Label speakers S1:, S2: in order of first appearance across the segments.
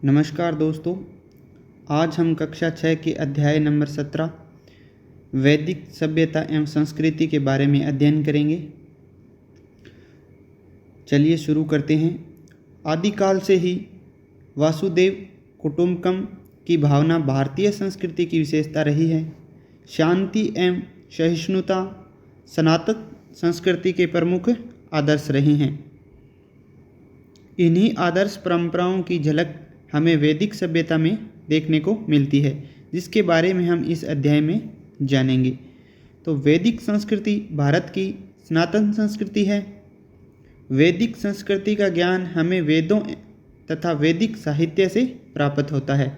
S1: नमस्कार दोस्तों, आज हम कक्षा 6 के अध्याय नंबर 17 वैदिक सभ्यता एवं संस्कृति के बारे में अध्ययन करेंगे। चलिए शुरू करते हैं। आदिकाल से ही वासुदेव कुटुंबकम की भावना भारतीय संस्कृति की विशेषता रही है। शांति एवं सहिष्णुता सनातन संस्कृति के प्रमुख आदर्श रहे हैं। इन्हीं आदर्श परंपराओं की झलक हमें वैदिक सभ्यता में देखने को मिलती है, जिसके बारे में हम इस अध्याय में जानेंगे। तो वैदिक संस्कृति भारत की सनातन संस्कृति है। वैदिक संस्कृति का ज्ञान हमें वेदों तथा वैदिक साहित्य से प्राप्त होता है।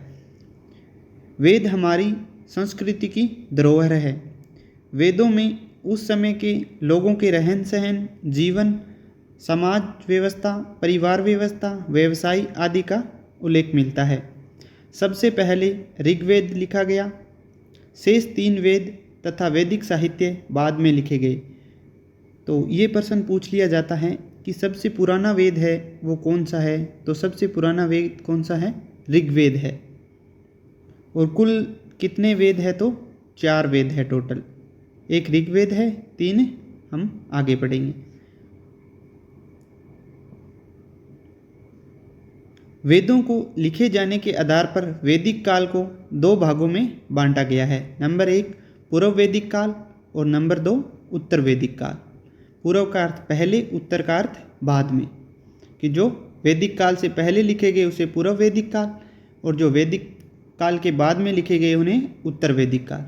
S1: वेद हमारी संस्कृति की धरोहर है। वेदों में उस समय के लोगों के रहन सहन, जीवन, समाज व्यवस्था, परिवार व्यवस्था, व्यवसाय आदि का उल्लेख मिलता है। सबसे पहले ऋग्वेद लिखा गया। शेष 3 वेद तथा वैदिक साहित्य बाद में लिखे गए। तो ये प्रश्न पूछ लिया जाता है कि सबसे पुराना वेद है वो कौन सा है। तो सबसे पुराना वेद कौन सा है? ऋग्वेद है। और कुल कितने वेद है? तो 4 वेद है टोटल। एक ऋग्वेद है, 3 हम आगे पढ़ेंगे। वेदों को लिखे जाने के आधार पर वैदिक काल को 2 भागों में बांटा गया है। नंबर 1 पूर्व वैदिक काल और नंबर 2 उत्तर वैदिक काल। पूर्व का अर्थ पहले, उत्तर का अर्थ बाद में, कि जो वैदिक काल से पहले लिखे गए उसे पूर्व वैदिक काल और जो वैदिक काल के बाद में लिखे गए उन्हें उत्तर वैदिक काल।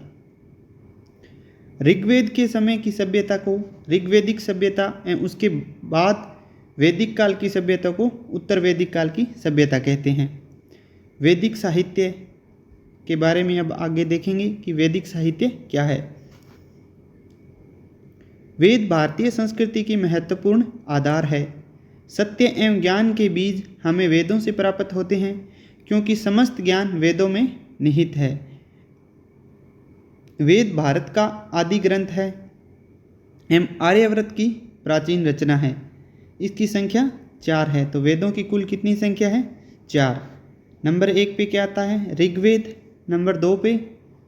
S1: ऋग्वेद के समय की सभ्यता को ऋग्वैदिक सभ्यता एवं उसके बाद वैदिक काल की सभ्यता को उत्तर वैदिक काल की सभ्यता कहते हैं। वैदिक साहित्य के बारे में अब आगे देखेंगे कि वैदिक साहित्य क्या है। वेद भारतीय संस्कृति की महत्वपूर्ण आधार है। सत्य एवं ज्ञान के बीज हमें वेदों से प्राप्त होते हैं, क्योंकि समस्त ज्ञान वेदों में निहित है। वेद भारत का आदि ग्रंथ है एवं आर्यावर्त की प्राचीन रचना है। इसकी संख्या 4 है। तो वेदों की कुल कितनी संख्या है? 4। नंबर 1 पे क्या आता है? ऋग्वेद। नंबर 2 पे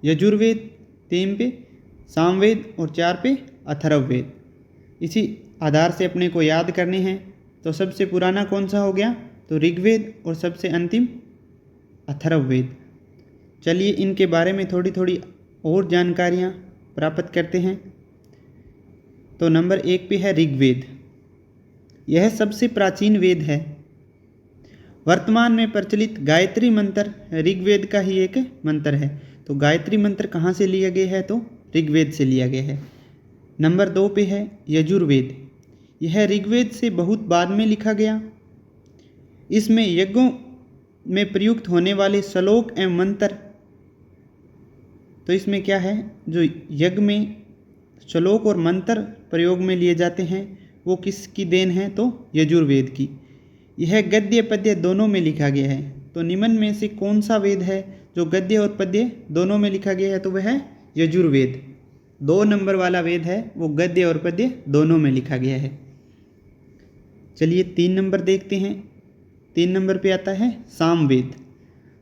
S1: यजुर्वेद, 3 पे सामवेद और 4 पे अथर्ववेद। इसी आधार से अपने को याद करने हैं। तो सबसे पुराना कौन सा हो गया? तो ऋग्वेद और सबसे अंतिम अथर्ववेद। चलिए इनके बारे में थोड़ी थोड़ी और जानकारियाँ प्राप्त करते हैं। तो नंबर 1 पे है ऋग्वेद। यह सबसे प्राचीन वेद है। वर्तमान में प्रचलित गायत्री मंत्र ऋग्वेद का ही एक मंत्र है। तो गायत्री मंत्र कहाँ से लिया गया है? तो ऋग्वेद से लिया गया है। नंबर 2 पे है यजुर्वेद। यह ऋग्वेद से बहुत बाद में लिखा गया। इसमें यज्ञों में प्रयुक्त होने वाले श्लोक एवं मंत्र, तो इसमें क्या है, जो यज्ञ में श्लोक और मंत्र प्रयोग में लिए जाते हैं वो किसकी देन है? तो यजुर्वेद की। यह गद्य पद्य दोनों में लिखा गया है। तो निम्न में से कौन सा वेद है जो गद्य और पद्य दोनों में लिखा गया है? तो वह है यजुर्वेद। 2 नंबर वाला वेद है वो गद्य और पद्य दोनों में लिखा गया है। चलिए 3 नंबर देखते हैं। 3 नंबर पे आता है सामवेद।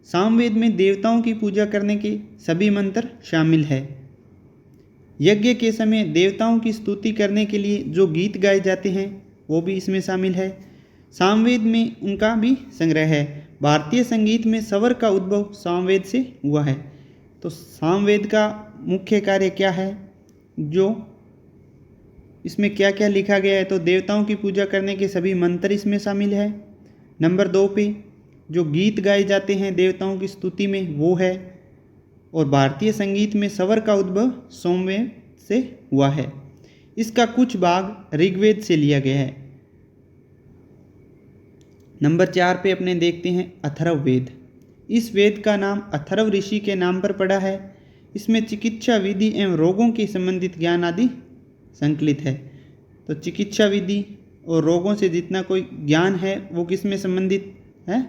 S1: सामवेद में देवताओं की पूजा करने के सभी मंत्र शामिल है। यज्ञ के समय देवताओं की स्तुति करने के लिए जो गीत गाए जाते हैं वो भी इसमें शामिल है। सामवेद में उनका भी संग्रह है। भारतीय संगीत में स्वर का उद्भव सामवेद से हुआ है। तो सामवेद का मुख्य कार्य क्या है? जो इसमें क्या क्या लिखा गया है? तो देवताओं की पूजा करने के सभी मंत्र इसमें शामिल है। नंबर 2 पे जो गीत गाए जाते हैं देवताओं की स्तुति में वो है। और भारतीय संगीत में स्वर का उद्भव सामवेद से हुआ है। इसका कुछ भाग ऋग्वेद से लिया गया है। नंबर 4 पे अपने देखते हैं अथर्ववेद। इस वेद का नाम अथर्व ऋषि के नाम पर पड़ा है। इसमें चिकित्सा विधि एवं रोगों के संबंधित ज्ञान आदि संकलित है। तो चिकित्सा विधि और रोगों से जितना कोई ज्ञान है वो किस में संबंधित है?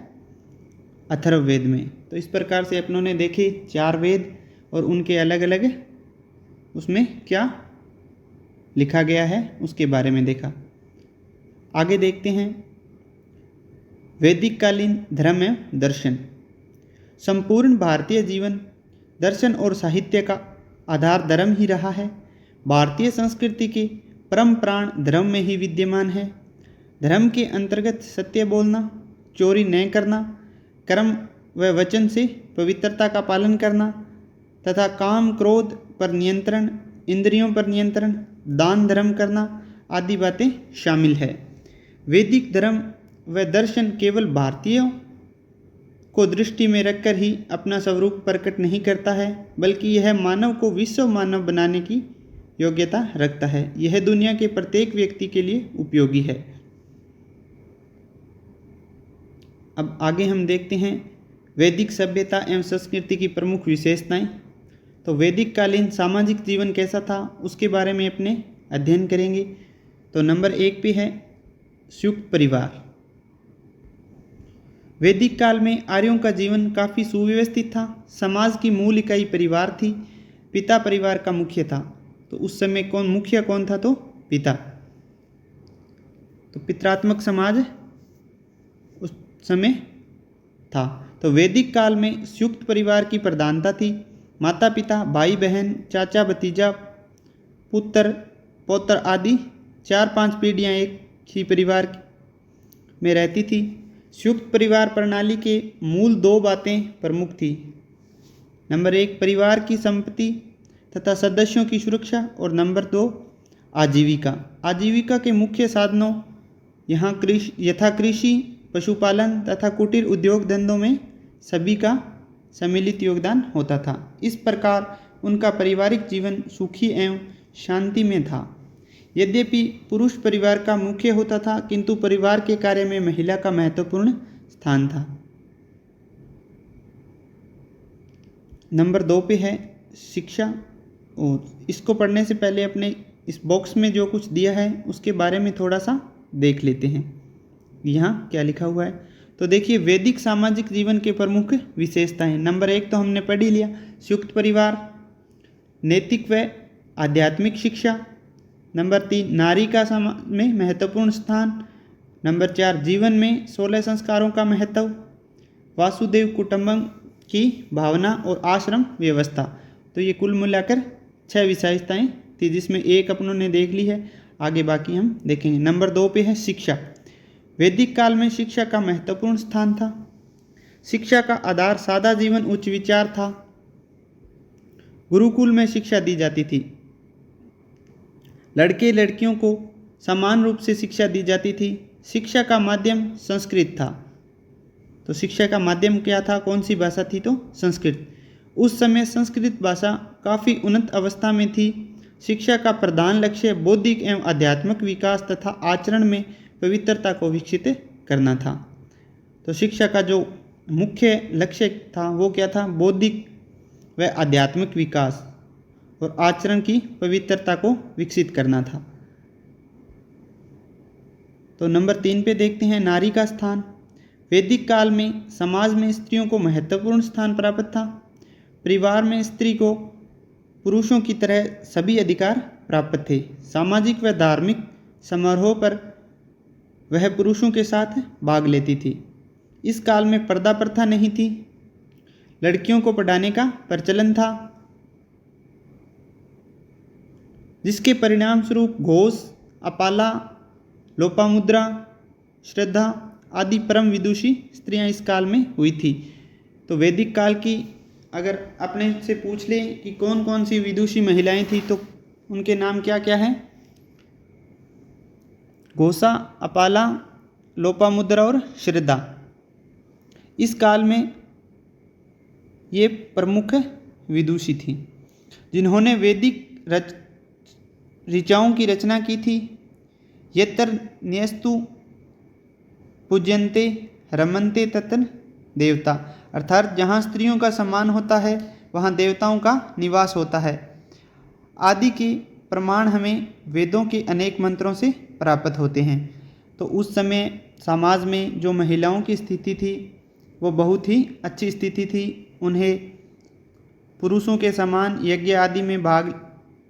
S1: अथर्ववेद में। तो इस प्रकार से अपनों ने देखे 4 वेद और उनके अलग अलग उसमें क्या लिखा गया है उसके बारे में देखा। आगे देखते हैं वैदिक कालीन धर्म एवं दर्शन। संपूर्ण भारतीय जीवन दर्शन और साहित्य का आधार धर्म ही रहा है। भारतीय संस्कृति के परम प्राण धर्म में ही विद्यमान है। धर्म के अंतर्गत सत्य बोलना, चोरी न करना, कर्म व वचन से पवित्रता का पालन करना तथा काम क्रोध पर नियंत्रण, इंद्रियों पर नियंत्रण, दान धर्म करना आदि बातें शामिल है। वैदिक धर्म व दर्शन केवल भारतीयों को दृष्टि में रखकर ही अपना स्वरूप प्रकट नहीं करता है, बल्कि यह मानव को विश्व मानव बनाने की योग्यता रखता है। यह दुनिया के प्रत्येक व्यक्ति के लिए उपयोगी है। अब आगे हम देखते हैं वैदिक सभ्यता एवं संस्कृति की प्रमुख विशेषताएं। तो वैदिक कालीन सामाजिक जीवन कैसा था उसके बारे में अपने अध्ययन करेंगे। तो नंबर 1 पे है संयुक्त परिवार। वैदिक काल में आर्यों का जीवन काफ़ी सुव्यवस्थित था। समाज की मूल इकाई परिवार थी। पिता परिवार का मुख्य था। तो उस समय मुखिया कौन था? तो पिता। तो पितरात्मक समाज उस समय था। तो वैदिक काल में संयुक्त परिवार की प्रधानता थी। माता पिता, भाई बहन, चाचा भतीजा, पुत्र पौत्र आदि 4-5 पीढ़ियाँ एक ही परिवार में रहती थी। संयुक्त परिवार प्रणाली के मूल 2 बातें प्रमुख थी। नंबर 1 परिवार की संपत्ति तथा सदस्यों की सुरक्षा और नंबर 2 आजीविका। आजीविका के मुख्य साधनों यहाँ कृषि, पशुपालन तथा कुटीर उद्योग धंधों में सभी का सम्मिलित योगदान होता था। इस प्रकार उनका पारिवारिक जीवन सुखी एवं शांति में था। यद्यपि पुरुष परिवार का मुख्य होता था, किंतु परिवार के कार्य में महिला का महत्वपूर्ण स्थान था। नंबर 2 पे है शिक्षा। और इसको पढ़ने से पहले अपने इस बॉक्स में जो कुछ दिया है उसके बारे में थोड़ा सा देख लेते हैं। यहाँ क्या लिखा हुआ है? तो देखिए वैदिक सामाजिक जीवन के प्रमुख विशेषताएं। नंबर 1 तो हमने पढ़ ही लिया, संयुक्त परिवार, नैतिक व आध्यात्मिक शिक्षा। नंबर 3 नारी का समाज में महत्वपूर्ण स्थान। नंबर 4 जीवन में 16 संस्कारों का महत्व, वासुदेव कुटुंबकम की भावना और आश्रम व्यवस्था। तो ये कुल मिलाकर 6 विशेषताएं थी, जिसमें एक अपनों ने देख ली है, आगे बाकी हम देखेंगे। नंबर 2 पे है शिक्षा। वैदिक काल में शिक्षा का महत्वपूर्ण स्थान था। शिक्षा का आधार सादा जीवन, उच्च विचार था। गुरुकुल में शिक्षा दी जाती थी। लड़के लड़कियों को समान रूप से शिक्षा दी जाती थी। शिक्षा का माध्यम संस्कृत था। तो शिक्षा का माध्यम क्या था? कौन सी भाषा थी? तो संस्कृत। उस समय संस्कृत भाषा काफ़ी उन्नत अवस्था में थी। शिक्षा का प्रधान लक्ष्य बौद्धिक एवं आध्यात्मिक विकास तथा आचरण में पवित्रता को विकसित करना था। तो शिक्षा का जो मुख्य लक्ष्य था वो क्या था? बौद्धिक व आध्यात्मिक विकास और आचरण की पवित्रता को विकसित करना था। तो नंबर 3 पे देखते हैं नारी का स्थान। वैदिक काल में समाज में स्त्रियों को महत्वपूर्ण स्थान प्राप्त था। परिवार में स्त्री को पुरुषों की तरह सभी अधिकार प्राप्त थे। सामाजिक व धार्मिक समारोह पर वह पुरुषों के साथ भाग लेती थी। इस काल में पर्दा प्रथा नहीं थी। लड़कियों को पढ़ाने का प्रचलन था, जिसके परिणाम स्वरूप घोष, अपाला, लोपामुद्रा, श्रद्धा आदि परम विदुषी स्त्रियां इस काल में हुई थी। तो वैदिक काल की अगर अपने से पूछ लें कि कौन कौन सी विदुषी महिलाएं थी, तो उनके नाम क्या क्या हैं? घोषा, अपाला, लोपामुद्रा और श्रद्धा। इस काल में ये प्रमुख विदुषी थी जिन्होंने वैदिक ऋचाओं की रचना की थी। यत्र न्यस्तु पूज्यन्ते रमन्ते तत्र देवता, अर्थात जहाँ स्त्रियों का सम्मान होता है वहाँ देवताओं का निवास होता है। आदि के प्रमाण हमें वेदों के अनेक मंत्रों से प्राप्त होते हैं। तो उस समय समाज में जो महिलाओं की स्थिति थी वो बहुत ही अच्छी स्थिति थी। उन्हें पुरुषों के समान यज्ञ आदि में भाग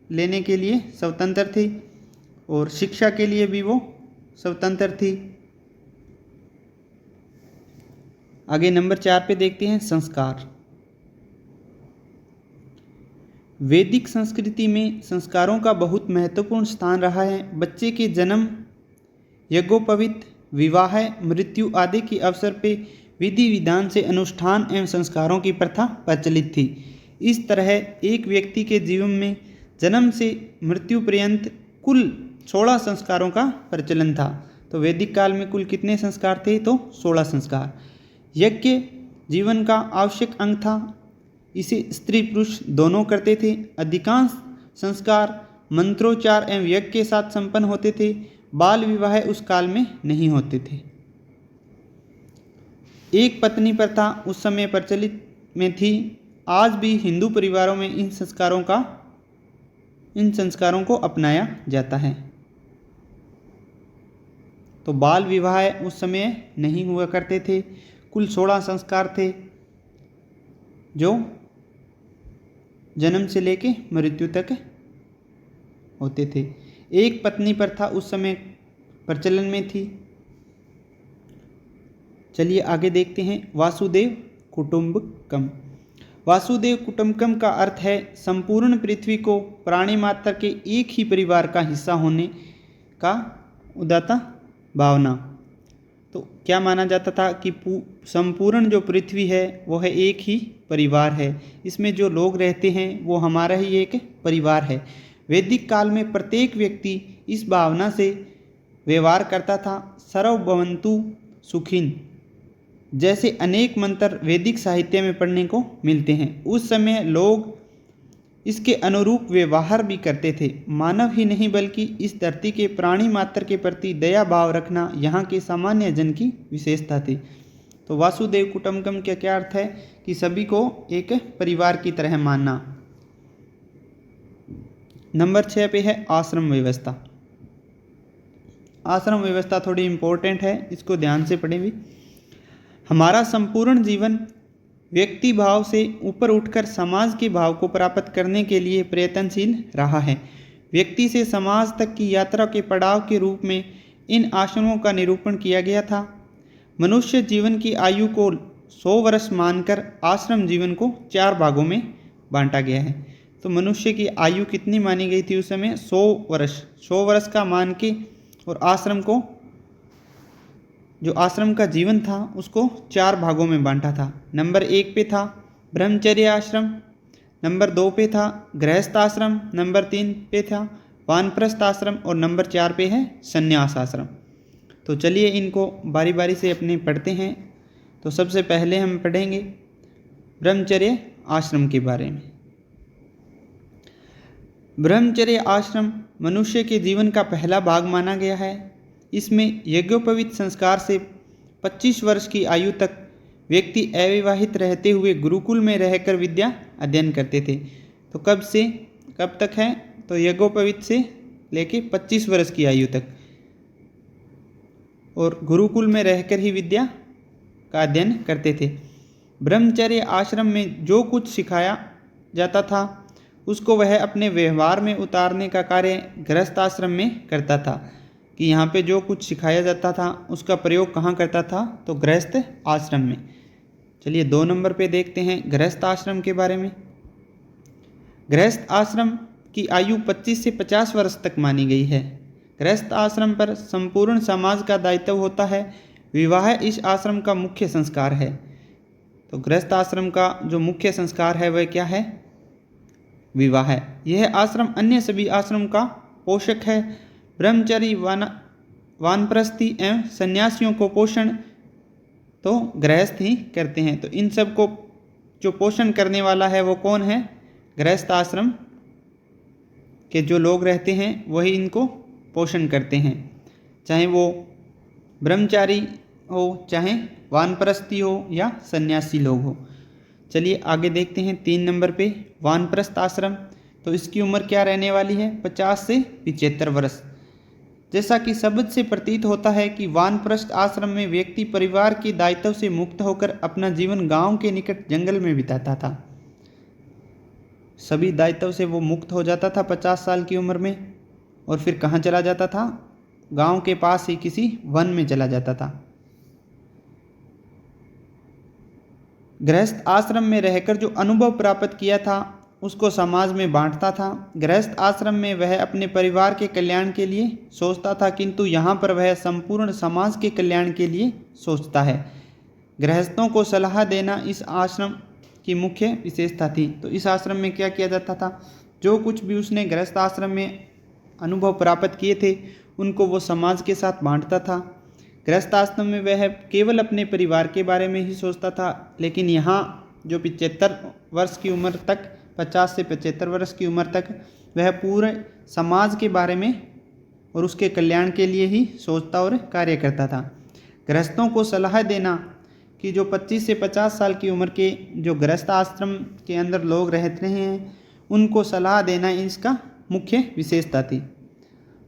S1: लेने के लिए स्वतंत्र थी और शिक्षा के लिए भी वो स्वतंत्र थी। आगे नंबर 4 पे देखते हैं संस्कार। वैदिक संस्कृति में संस्कारों का बहुत महत्वपूर्ण स्थान रहा है। बच्चे के जन्म, यज्ञोपवीत, विवाह, मृत्यु आदि के अवसर पे विधि विधान से अनुष्ठान एवं संस्कारों की प्रथा प्रचलित थी। इस तरह एक व्यक्ति के जीवन में जन्म से मृत्यु पर्यंत कुल 16 संस्कारों का प्रचलन था। तो वैदिक काल में कुल कितने संस्कार थे? तो 16 संस्कार। यज्ञ जीवन का आवश्यक अंग था। इसे स्त्री पुरुष दोनों करते थे। अधिकांश संस्कार मंत्रोच्चार एवं यज्ञ के साथ संपन्न होते थे। बाल विवाह उस काल में नहीं होते थे। एक पत्नी प्रथा उस समय प्रचलित में थी। आज भी हिंदू परिवारों में इन संस्कारों को अपनाया जाता है। तो बाल विवाह उस समय नहीं हुआ करते थे। कुल 16 संस्कार थे जो जन्म से लेके मृत्यु तक होते थे। एक पत्नी प्रथा उस समय प्रचलन में थी। चलिए आगे देखते हैं वासुदेव कुटुंबकम। वासुदेव कुटुंबकम का अर्थ है संपूर्ण पृथ्वी को प्राणी मात्र के एक ही परिवार का हिस्सा होने का उदात्त भावना। तो क्या माना जाता था कि संपूर्ण जो पृथ्वी है वो है एक ही परिवार है। इसमें जो लोग रहते हैं वो हमारा ही एक परिवार है। वैदिक काल में प्रत्येक व्यक्ति इस भावना से व्यवहार करता था। सर्व भवन्तु सुखिन जैसे अनेक मंत्र वैदिक साहित्य में पढ़ने को मिलते हैं। उस समय लोग इसके अनुरूप व्यवहार भी करते थे। मानव ही नहीं बल्कि इस धरती के प्राणी मात्र के प्रति दया भाव रखना यहाँ के सामान्य जन की विशेषता थी। तो वासुदेव कुटुंबकम का क्या अर्थ है कि सभी को एक परिवार की तरह मानना। नंबर 6 पे है आश्रम व्यवस्था। आश्रम व्यवस्था थोड़ी इम्पोर्टेंट है, इसको ध्यान से पढ़ें भी। हमारा संपूर्ण जीवन व्यक्ति भाव से ऊपर उठकर समाज के भाव को प्राप्त करने के लिए प्रयत्नशील रहा है। व्यक्ति से समाज तक की यात्रा के पड़ाव के रूप में इन आश्रमों का निरूपण किया गया था। मनुष्य जीवन की आयु को 100 वर्ष मानकर आश्रम जीवन को 4 भागों में बांटा गया है। तो मनुष्य की आयु कितनी मानी गई थी उस समय? 100 वर्ष का मान के, और आश्रम को, जो आश्रम का जीवन था उसको 4 भागों में बांटा था। नंबर 1 पे था ब्रह्मचर्य आश्रम, नंबर 2 पे था गृहस्थ आश्रम, नंबर 3 पे था वानप्रस्थ आश्रम और नंबर 4 पे है संन्यास आश्रम। तो चलिए इनको बारी बारी से अपने पढ़ते हैं। तो सबसे पहले हम पढ़ेंगे ब्रह्मचर्य आश्रम के बारे में। ब्रह्मचर्य आश्रम मनुष्य के जीवन का पहला भाग माना गया है। इसमें यज्ञोपवीत संस्कार से 25 वर्ष की आयु तक व्यक्ति अविवाहित रहते हुए गुरुकुल में रहकर विद्या अध्ययन करते थे। तो कब से कब तक है? तो यज्ञोपवीत से लेके 25 वर्ष की आयु तक, और गुरुकुल में रहकर ही विद्या का अध्ययन करते थे। ब्रह्मचर्य आश्रम में जो कुछ सिखाया जाता था उसको वह अपने व्यवहार में उतारने का कार्य गृहस्थ आश्रम में करता था। कि यहाँ पे जो कुछ सिखाया जाता था उसका प्रयोग कहाँ करता था? तो गृहस्थ आश्रम में। चलिए 2 नंबर पे देखते हैं गृहस्थ आश्रम के बारे में। गृहस्थ आश्रम की आयु 25 से 50 वर्ष तक मानी गई है। गृहस्थ आश्रम पर संपूर्ण समाज का दायित्व होता है। विवाह इस आश्रम का मुख्य संस्कार है। तो गृहस्थ आश्रम का जो मुख्य संस्कार है वह क्या है? विवाह। यह आश्रम अन्य सभी आश्रम का पोषक है। ब्रह्मचर्य, वानप्रस्थी एवं सन्यासियों को पोषण तो गृहस्थ ही करते हैं। तो इन सब को जो पोषण करने वाला है वो कौन है? गृहस्थ आश्रम के जो लोग रहते हैं वही इनको पोषण करते हैं, चाहे वो ब्रह्मचारी हो, चाहे वानप्रस्थी हो या सन्यासी लोग हो। चलिए आगे देखते हैं 3 नंबर पे वानप्रस्थ आश्रम। तो इसकी उम्र क्या रहने वाली है? 50 से 75 वर्ष। जैसा कि शब्द से प्रतीत होता है कि वानप्रस्थ आश्रम में व्यक्ति परिवार के दायित्व से मुक्त होकर अपना जीवन गांव के निकट जंगल में बिताता था। सभी दायित्व से वो मुक्त हो जाता था 50 साल की उम्र में, और फिर कहाँ चला जाता था? गांव के पास ही किसी वन में चला जाता था। गृहस्थ आश्रम में रहकर जो अनुभव प्राप्त किया था उसको समाज में बांटता था। गृहस्थ आश्रम में वह अपने परिवार के कल्याण के लिए सोचता था, किंतु यहाँ पर वह संपूर्ण समाज के कल्याण के लिए सोचता है। गृहस्थों को सलाह देना इस आश्रम की मुख्य विशेषता थी। तो इस आश्रम में क्या किया जाता था, जो कुछ भी उसने गृहस्थ आश्रम में अनुभव प्राप्त किए थे उनको वो समाज के साथ बांटता था। गृहस्थ आश्रम में वह केवल अपने परिवार के बारे में ही सोचता था, लेकिन यहाँ जो 75 वर्ष की उम्र तक 50 से 75 वर्ष की उम्र तक वह पूरे समाज के बारे में और उसके कल्याण के लिए ही सोचता और कार्य करता था। गृहस्थों को सलाह देना कि जो 25 से 50 साल की उम्र के जो गृहस्थ आश्रम के अंदर लोग रहते हैं उनको सलाह देना इसका मुख्य विशेषता थी।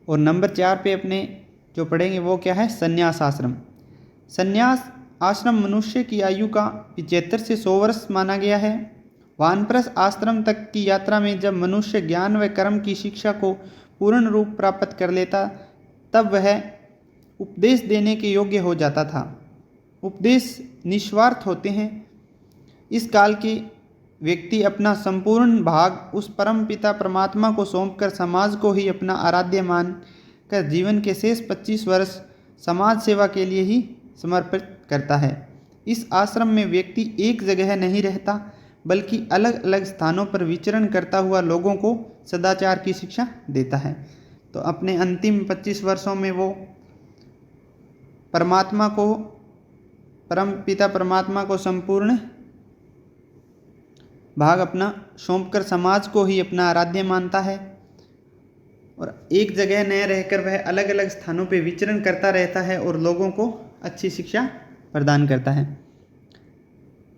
S1: और नंबर 4 पे अपने जो पढ़ेंगे वो क्या है, संन्यास आश्रम। संन्यास आश्रम मनुष्य की आयु का 75 से 100 वर्ष माना गया है। वानप्रस्थ आश्रम तक की यात्रा में जब मनुष्य ज्ञान व कर्म की शिक्षा को पूर्ण रूप प्राप्त कर लेता तब वह उपदेश देने के योग्य हो जाता था। उपदेश निस्वार्थ होते हैं। इस काल के व्यक्ति अपना संपूर्ण भाग उस परम पिता परमात्मा को सौंपकर समाज को ही अपना आराध्य मान कर जीवन के शेष 25 वर्ष समाज सेवा के लिए ही समर्पित करता है। इस आश्रम में व्यक्ति एक जगह नहीं रहता बल्कि अलग अलग स्थानों पर विचरण करता हुआ लोगों को सदाचार की शिक्षा देता है। तो अपने अंतिम 25 वर्षों में वो परमात्मा को, परम पिता परमात्मा को संपूर्ण भाग अपना सौंपकर समाज को ही अपना आराध्य मानता है और एक जगह न रहकर वह अलग अलग स्थानों पर विचरण करता रहता है और लोगों को अच्छी शिक्षा प्रदान करता है।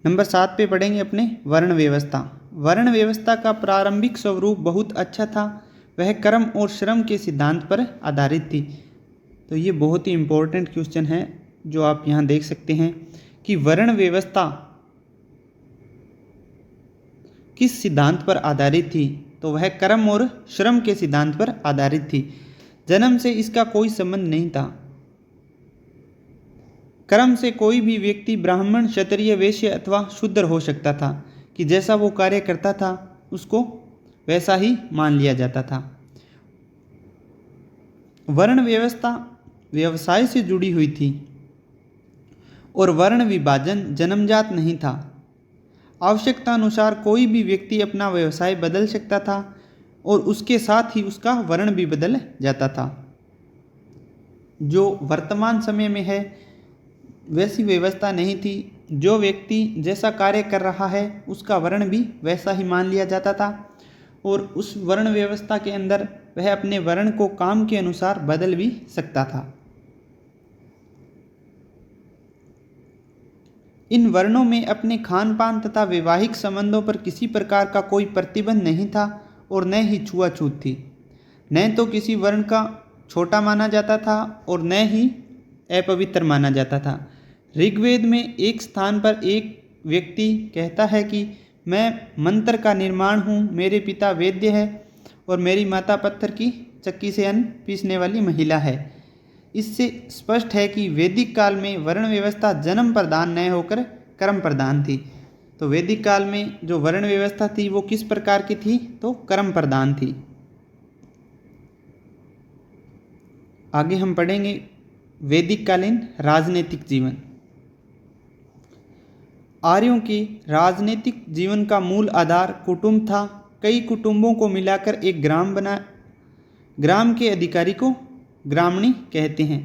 S1: नंबर 7 पे पढ़ेंगे अपने वर्ण व्यवस्था। वर्ण व्यवस्था का प्रारंभिक स्वरूप बहुत अच्छा था। वह कर्म और श्रम के सिद्धांत पर आधारित थी। तो ये बहुत ही इम्पोर्टेंट क्वेश्चन है जो आप यहाँ देख सकते हैं कि वर्ण व्यवस्था किस सिद्धांत पर आधारित थी। तो वह कर्म और श्रम के सिद्धांत पर आधारित थी। जन्म से इसका कोई संबंध नहीं था। कर्म से कोई भी व्यक्ति ब्राह्मण, क्षत्रिय, वैश्य अथवा शूद्र हो सकता था कि जैसा वो कार्य करता था उसको वैसा ही मान लिया जाता था। वर्ण व्यवस्था व्यवसाय से जुड़ी हुई थी और वर्ण विभाजन जन्मजात नहीं था। आवश्यकता अनुसार कोई भी व्यक्ति अपना व्यवसाय बदल सकता था और उसके साथ ही उसका वर्ण भी बदल जाता था। जो वर्तमान समय में है वैसी व्यवस्था नहीं थी। जो व्यक्ति जैसा कार्य कर रहा है उसका वर्ण भी वैसा ही मान लिया जाता था और उस वर्ण व्यवस्था के अंदर वह अपने वर्ण को काम के अनुसार बदल भी सकता था। इन वर्णों में अपने खान पान तथा वैवाहिक संबंधों पर किसी प्रकार का कोई प्रतिबंध नहीं था और न ही छुआछूत थी। न तो किसी वर्ण का छोटा माना जाता था और न ही अपवित्र माना जाता था। ऋग्वेद में एक स्थान पर एक व्यक्ति कहता है कि मैं मंत्र का निर्माण हूँ, मेरे पिता वैद्य है और मेरी माता पत्थर की चक्की से अन्न पीसने वाली महिला है। इससे स्पष्ट है कि वैदिक काल में वर्ण व्यवस्था जन्म प्रदान न होकर कर्म प्रदान थी। तो वैदिक काल में जो वर्ण व्यवस्था थी वो किस प्रकार की थी, तो कर्म प्रदान थी। आगे हम पढ़ेंगे वैदिक कालीन राजनीतिक जीवन। आर्यों के राजनीतिक जीवन का मूल आधार कुटुंब था। कई कुटुंबों को मिलाकर एक ग्राम बना। ग्राम के अधिकारी को ग्रामणी कहते हैं।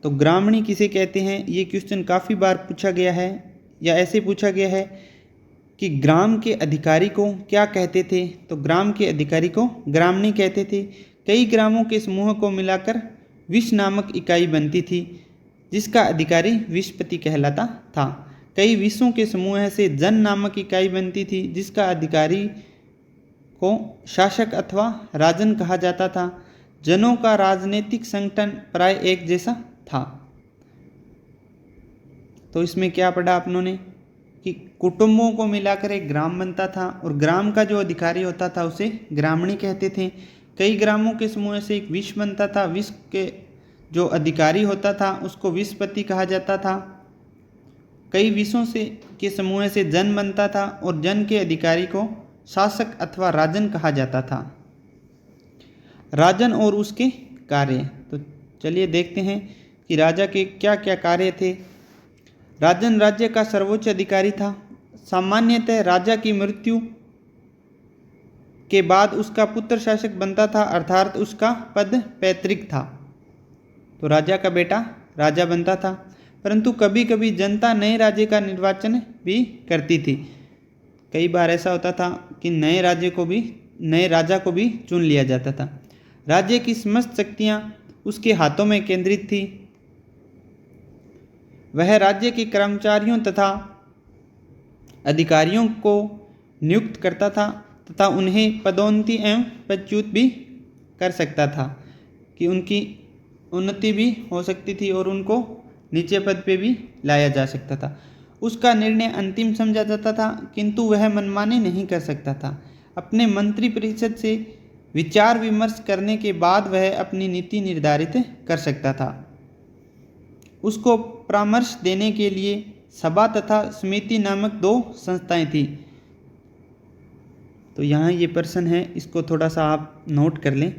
S1: तो ग्रामणी किसे कहते हैं, ये क्वेश्चन काफ़ी बार पूछा गया है या ऐसे पूछा गया है कि ग्राम के अधिकारी को क्या कहते थे। तो ग्राम के अधिकारी को ग्रामणी कहते थे। कई ग्रामों के समूह को मिलाकर विश नामक इकाई बनती थी जिसका अधिकारी विशपति कहलाता था। कई विशों के समूह से जन नामक इकाई बनती थी जिसका अधिकारी को शासक अथवा राजन कहा जाता था। जनों का राजनीतिक संगठन प्राय एक जैसा था। तो इसमें क्या पढ़ा आप लोगों ने कि कुटुंबों को मिलाकर एक ग्राम बनता था और ग्राम का जो अधिकारी होता था उसे ग्रामणी कहते थे। कई ग्रामों के समूह से एक विश बनता था। विश के जो अधिकारी होता था उसको विशपति कहा जाता था कई विषयों से के समूह से जन बनता था और जन के अधिकारी को शासक अथवा राजन कहा जाता था। राजन और उसके कार्य, तो चलिए देखते हैं कि राजा के क्या क्या कार्य थे। राजन राज्य का सर्वोच्च अधिकारी था। सामान्यतः राजा की मृत्यु के बाद उसका पुत्र शासक बनता था, अर्थात उसका पद पैतृक था, तो राजा का बेटा राजा बनता था। परंतु कभी कभी जनता नए राजे का निर्वाचन भी करती थी। कई बार ऐसा होता था कि नए राजा को भी चुन लिया जाता था। राज्य की समस्त शक्तियां उसके हाथों में केंद्रित थी। वह राज्य के कर्मचारियों तथा अधिकारियों को नियुक्त करता था तथा उन्हें पदोन्नति एवं पदच्युत भी कर सकता था, कि उनकी उन्नति भी हो सकती थी और उनको नीचे पद पे भी लाया जा सकता था। उसका निर्णय अंतिम समझा जाता था, किंतु वह मनमानी नहीं कर सकता था। अपने मंत्री परिषद से विचार विमर्श करने के बाद वह अपनी नीति निर्धारित कर सकता था। उसको परामर्श देने के लिए सभा तथा समिति नामक 2 संस्थाएं थी। तो यहाँ ये प्रश्न है, इसको थोड़ा सा आप नोट कर लें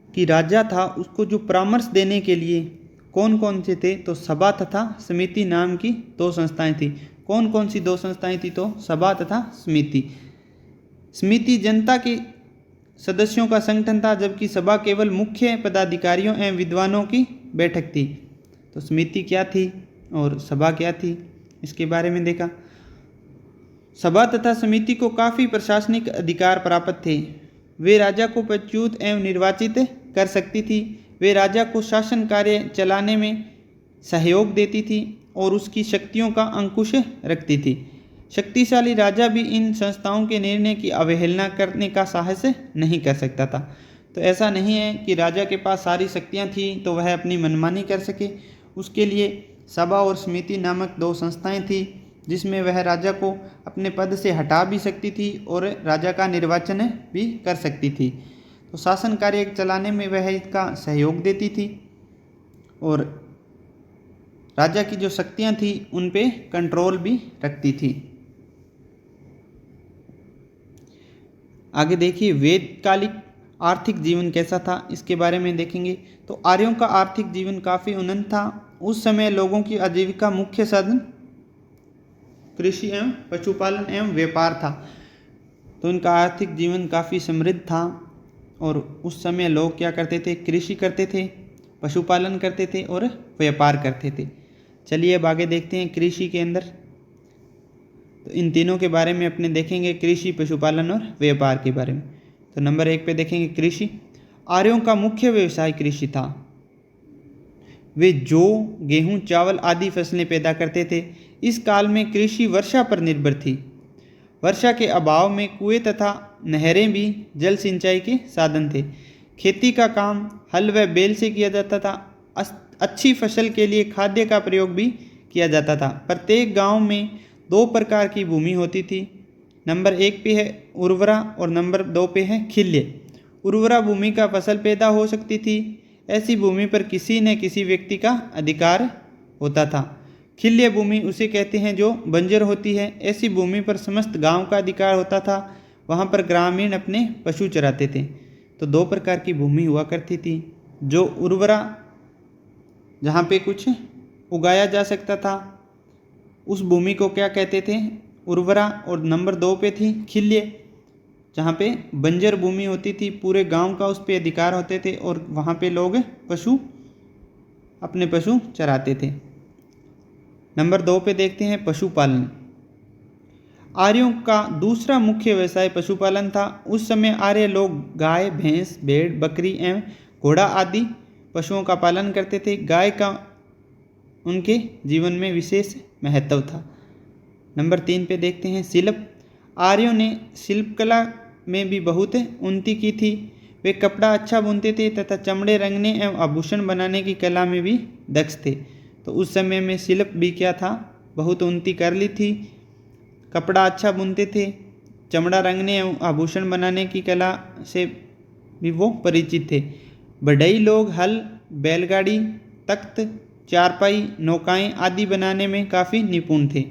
S1: कि राजा था, उसको जो परामर्श देने के लिए कौन कौन से थे, तो सभा तथा समिति नाम की 2 संस्थाएं थी। कौन कौन सी 2 संस्थाएं थी, तो सभा तथा समिति। समिति जनता के सदस्यों का संगठन था, जबकि सभा केवल मुख्य पदाधिकारियों एवं विद्वानों की बैठक थी। तो समिति क्या थी और सभा क्या थी, इसके बारे में देखा। सभा तथा समिति को काफ़ी प्रशासनिक अधिकार प्राप्त थे। वे राजा को पदच्युत एवं निर्वाचित कर सकती थी। वे राजा को शासन कार्य चलाने में सहयोग देती थी और उसकी शक्तियों का अंकुश रखती थी। शक्तिशाली राजा भी इन संस्थाओं के निर्णय की अवहेलना करने का साहस नहीं कर सकता था। तो ऐसा नहीं है कि राजा के पास सारी शक्तियाँ थी तो वह अपनी मनमानी कर सके। उसके लिए सभा और समिति नामक 2 संस्थाएं थी, जिसमें वह राजा को अपने पद से हटा भी सकती थी और राजा का निर्वाचन भी कर सकती थी। तो शासन कार्य चलाने में वह इसका सहयोग देती थी और राजा की जो शक्तियां थी उन पे कंट्रोल भी रखती थी। आगे देखिए, वेदकालिक आर्थिक जीवन कैसा था, इसके बारे में देखेंगे। तो आर्यों का आर्थिक जीवन काफ़ी उन्नत था। उस समय लोगों की आजीविका मुख्य साधन कृषि एवं पशुपालन एवं व्यापार था। तो इनका आर्थिक जीवन काफ़ी समृद्ध था और उस समय लोग क्या करते थे, कृषि करते थे, पशुपालन करते थे और व्यापार करते थे। चलिए अब आगे देखते हैं कृषि के अंदर। तो इन तीनों के बारे में अपने देखेंगे, कृषि, पशुपालन और व्यापार के बारे में। तो नंबर 1 पे देखेंगे कृषि। आर्यों का मुख्य व्यवसाय कृषि था। वे जौ, गेहूं, चावल आदि फसलें पैदा करते थे। इस काल में कृषि वर्षा पर निर्भर थी। वर्षा के अभाव में कुएं तथा नहरें भी जल सिंचाई के साधन थे। खेती का काम हल व बैल से किया जाता था। अच्छी फसल के लिए खाद्य का प्रयोग भी किया जाता था। प्रत्येक गांव में 2 प्रकार की भूमि होती थी। नंबर 1 पे है उर्वरा और नंबर 2 पे है खिल्य। उर्वरा भूमि का फसल पैदा हो सकती थी। ऐसी भूमि पर किसी न किसी व्यक्ति का अधिकार होता था। खिल्य भूमि उसे कहते हैं जो बंजर होती है। ऐसी भूमि पर समस्त गांव का अधिकार होता था। वहां पर ग्रामीण अपने पशु चराते थे। तो 2 प्रकार की भूमि हुआ करती थी। जो उर्वरा, जहाँ पे कुछ उगाया जा सकता था, उस भूमि को क्या कहते थे, उर्वरा। और नंबर 2 पे थी खिल्य, जहाँ पे बंजर भूमि होती थी, पूरे गांव का उस पे अधिकार होते थे और वहाँ पे लोग अपने पशु चराते थे। नंबर 2 पे देखते हैं पशुपालन। आर्यों का दूसरा मुख्य व्यवसाय पशुपालन था। उस समय आर्य लोग गाय, भैंस, भेड़, बकरी एवं घोड़ा आदि पशुओं का पालन करते थे। गाय का उनके जीवन में विशेष महत्व था। नंबर 3 पे देखते हैं शिल्प। आर्यों ने शिल्पकला में भी बहुत उन्नति की थी। वे कपड़ा अच्छा बुनते थे तथा चमड़े रंगने एवं आभूषण बनाने की कला में भी दक्ष थे। तो उस समय में शिल्प भी क्या था, बहुत उन्नति कर ली थी। कपड़ा अच्छा बुनते थे, चमड़ा रंगने एवं आभूषण बनाने की कला से भी वो परिचित थे। बढ़ई लोग हल, बैलगाड़ी, तख्त, चारपाई, नौकाएं आदि बनाने में काफ़ी निपुण थे।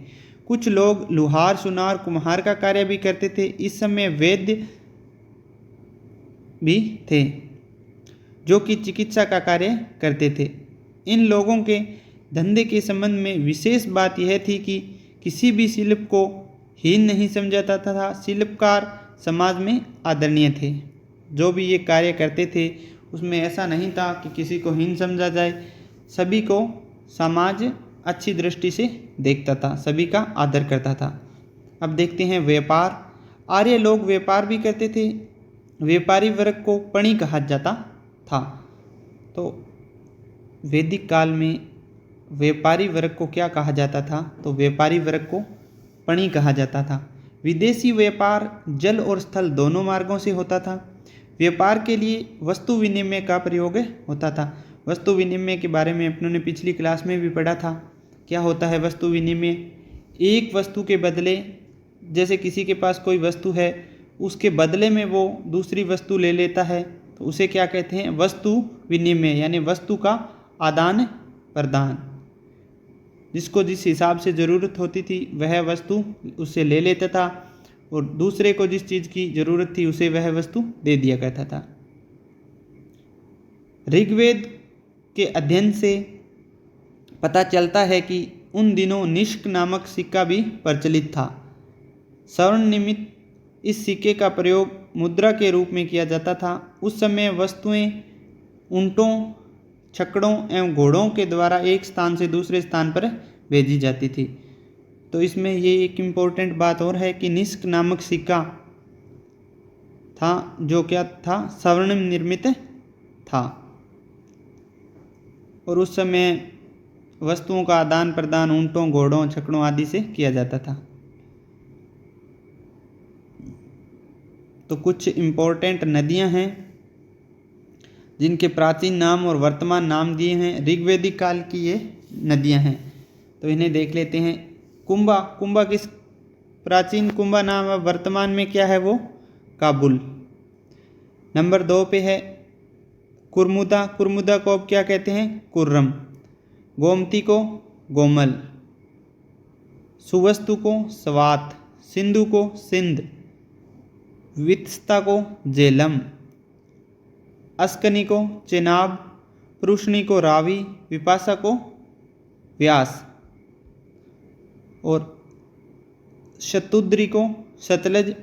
S1: कुछ लोग लुहार, सुनार, कुम्हार का कार्य भी करते थे। इस समय वैद्य भी थे जो कि चिकित्सा का कार्य करते थे। इन लोगों के धंधे के संबंध में विशेष बात यह थी कि किसी भी शिल्प को हीन नहीं समझा जाता था। शिल्पकार समाज में आदरणीय थे। जो भी ये कार्य करते थे उसमें ऐसा नहीं था कि किसी को हीन समझा जाए। सभी को समाज अच्छी दृष्टि से देखता था, सभी का आदर करता था। अब देखते हैं व्यापार। आर्य लोग व्यापार भी करते थे। व्यापारी वर्ग को पणी कहा जाता था। तो वैदिक काल में व्यापारी वर्ग को क्या कहा जाता था? तो व्यापारी वर्ग को पणी कहा जाता था। विदेशी व्यापार जल और स्थल दोनों मार्गों से होता था। व्यापार के लिए वस्तु विनिमय का प्रयोग होता था। वस्तु विनिमय के बारे में अपनों ने पिछली क्लास में भी पढ़ा था। क्या होता है वस्तु विनिमय? एक वस्तु के बदले, जैसे किसी के पास कोई वस्तु है, उसके बदले में वो दूसरी वस्तु ले लेता है, तो उसे क्या कहते हैं? वस्तु विनिमय, यानी वस्तु का आदान प्रदान। जिसको जिस हिसाब से ज़रूरत होती थी वह वस्तु उससे ले लेता था और दूसरे को जिस चीज़ की ज़रूरत थी उसे वह वस्तु दे दिया करता था। ऋग्वेद के अध्ययन से पता चलता है कि उन दिनों निष्क नामक सिक्का भी प्रचलित था। स्वर्ण निमित्त इस सिक्के का प्रयोग मुद्रा के रूप में किया जाता था। उस समय वस्तुएं ऊंटों, छकड़ों एवं घोड़ों के द्वारा एक स्थान से दूसरे स्थान पर भेजी जाती थी। तो इसमें ये एक इम्पोर्टेंट बात और है कि निष्क नामक सिक्का था जो क्या था? स्वर्ण निर्मित था और उस समय वस्तुओं का आदान प्रदान ऊंटों, घोड़ों, छकड़ों आदि से किया जाता था। तो कुछ इम्पोर्टेंट नदियां हैं जिनके प्राचीन नाम और वर्तमान नाम दिए हैं। ऋग्वेदिक काल की ये नदियां हैं, तो इन्हें देख लेते हैं। कुंभा, कुंभा किस प्राचीन कुंभा नाम है, वर्तमान में क्या है वो? काबुल। नंबर 2 पे है कुर्मुदा। कुर्मुदा को अब क्या कहते हैं? कुर्रम। गोमती को गोमल, सुवस्तु को स्वात, सिंधु को सिंध, वित्सता को जेलम, अस्कनी को चेनाब, पुरुषनी को रावी, विपाशा को व्यास और शतुद्री को सतलज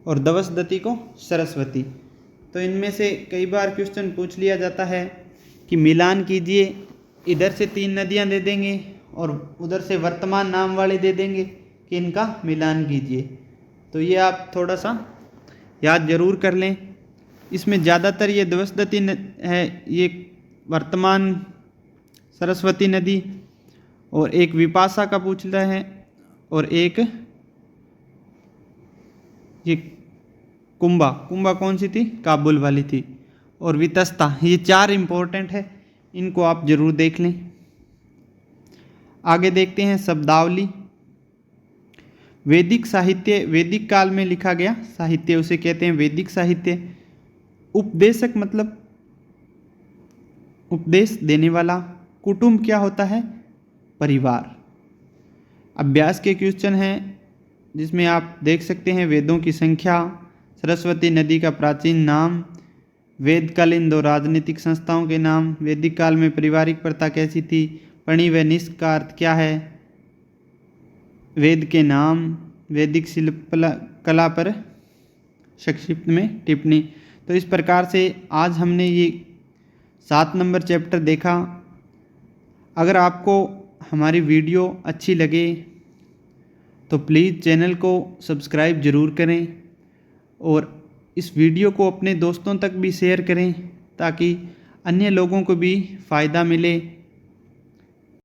S1: और दवसदती को सरस्वती। तो इनमें से कई बार क्वेश्चन पूछ लिया जाता है कि मिलान कीजिए। इधर से 3 नदियां दे देंगे और उधर से वर्तमान नाम वाले दे देंगे कि इनका मिलान कीजिए। तो ये आप थोड़ा सा याद जरूर कर लें। इसमें ज़्यादातर ये दवसदती है, ये वर्तमान सरस्वती नदी, और एक विपाशा का पूछता है और एक ये कुंभा। कुंभा कौन सी थी? काबुल वाली थी। और वितस्ता, ये 4 इम्पोर्टेंट है, इनको आप जरूर देख लें। आगे देखते हैं शब्दावली। वैदिक साहित्य, वैदिक काल में लिखा गया साहित्य उसे कहते हैं वैदिक साहित्य। उपदेशक मतलब उपदेश देने वाला। कुटुंब क्या होता है? परिवार। अभ्यास के क्वेश्चन हैं जिसमें आप देख सकते हैं वेदों की संख्या, सरस्वती नदी का प्राचीन नाम, वेदकालीन 2 राजनीतिक संस्थाओं के नाम, वैदिक काल में पारिवारिक प्रथा कैसी थी, पणी व निष्क का अर्थ क्या है, वेद के नाम, वैदिक शिल्प कला पर संक्षिप्त में टिप्पणी। तो इस प्रकार से आज हमने ये 7 नंबर चैप्टर देखा। अगर आपको हमारी वीडियो अच्छी लगे तो प्लीज़ चैनल को सब्सक्राइब ज़रूर करें और इस वीडियो को अपने दोस्तों तक भी शेयर करें ताकि अन्य लोगों को भी फ़ायदा मिले।